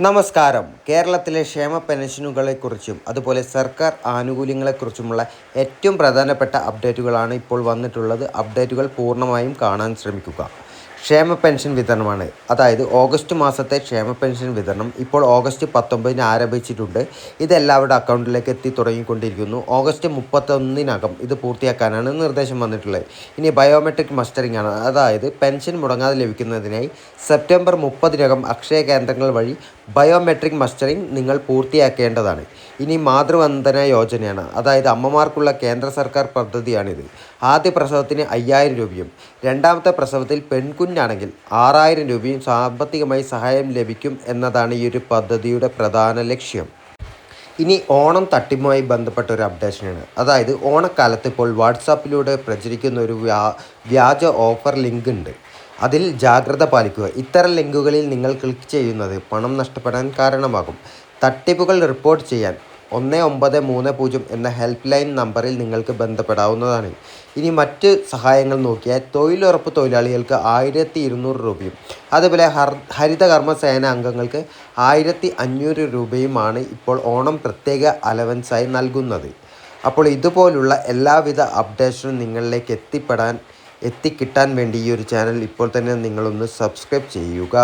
നമസ്കാരം. കേരളത്തിലെ ക്ഷേമ പെൻഷനുകളെക്കുറിച്ചും അതുപോലെ സർക്കാർ ആനുകൂല്യങ്ങളെക്കുറിച്ചുമുള്ള ഏറ്റവും പ്രധാനപ്പെട്ട അപ്ഡേറ്റുകളാണ് ഇപ്പോൾ വന്നിട്ടുള്ളത്. അപ്ഡേറ്റുകൾ പൂർണ്ണമായും കാണാൻ ശ്രമിക്കുക. ക്ഷേമ പെൻഷൻ വിതരണമാണ്. അതായത് ഓഗസ്റ്റ് മാസത്തെ ക്ഷേമ പെൻഷൻ വിതരണം ഇപ്പോൾ ഓഗസ്റ്റ് 19 ആരംഭിച്ചിട്ടുണ്ട്. ഇത് എല്ലാവരുടെ അക്കൗണ്ടിലേക്ക് എത്തി തുടങ്ങിക്കൊണ്ടിരിക്കുന്നു. ഓഗസ്റ്റ് 31 ഇത് പൂർത്തിയാക്കാനാണ് നിർദ്ദേശം വന്നിട്ടുള്ളത്. ഇനി ബയോമെട്രിക് മസ്റ്ററിംഗ് ആണ്. അതായത് പെൻഷൻ മുടങ്ങാതെ ലഭിക്കുന്നതിനായി സെപ്റ്റംബർ 30 അക്ഷയ കേന്ദ്രങ്ങൾ വഴി ബയോമെട്രിക് മസ്റ്ററിംഗ് നിങ്ങൾ പൂർത്തിയാക്കേണ്ടതാണ്. ഇനി മാതൃവന്ദന യോജനയാണ്. അതായത് അമ്മമാർക്കുള്ള കേന്ദ്ര സർക്കാർ പദ്ധതിയാണിത്. ആദ്യ പ്രസവത്തിന് 5000 രൂപയും രണ്ടാമത്തെ പ്രസവത്തിൽ പെൺകുഞ്ഞാണെങ്കിൽ 6000 രൂപയും സാമ്പത്തികമായി സഹായം ലഭിക്കും എന്നതാണ് ഈ ഒരു പദ്ധതിയുടെ പ്രധാന ലക്ഷ്യം. ഇനി ഓണം തട്ടിപ്പുമായി ബന്ധപ്പെട്ട ഒരു അപ്ഡേഷനാണ്. അതായത് ഓണക്കാലത്ത് ഇപ്പോൾ വാട്സാപ്പിലൂടെ പ്രചരിക്കുന്ന ഒരു വ്യാജ ഓഫർ ലിങ്ക് ഉണ്ട്. അതിൽ ജാഗ്രത പാലിക്കുക. ഇത്തരം ലിങ്കുകളിൽ നിങ്ങൾ ക്ലിക്ക് ചെയ്യുന്നത് പണം നഷ്ടപ്പെടാൻ കാരണമാകും. തട്ടിപ്പുകൾ റിപ്പോർട്ട് ചെയ്യാൻ 1930 എന്ന ഹെൽപ്പ് ലൈൻ നമ്പറിൽ നിങ്ങൾക്ക് ബന്ധപ്പെടാവുന്നതാണ്. ഇനി മറ്റ് സഹായങ്ങൾ നോക്കിയാൽ തൊഴിലുറപ്പ് തൊഴിലാളികൾക്ക് 1200 രൂപയും അതുപോലെ ഹരിതകർമ്മ സേന അംഗങ്ങൾക്ക് 1500 രൂപയുമാണ് ഇപ്പോൾ ഓണം പ്രത്യേക അലവൻസായി നൽകുന്നത്. അപ്പോൾ ഇതുപോലുള്ള എല്ലാവിധ അപ്ഡേഷനും നിങ്ങളിലേക്ക് എത്തിക്കിട്ടാൻ വേണ്ടി ഈ ഒരു ചാനൽ ഇപ്പോൾ തന്നെ നിങ്ങളൊന്ന് സബ്സ്ക്രൈബ് ചെയ്യുക.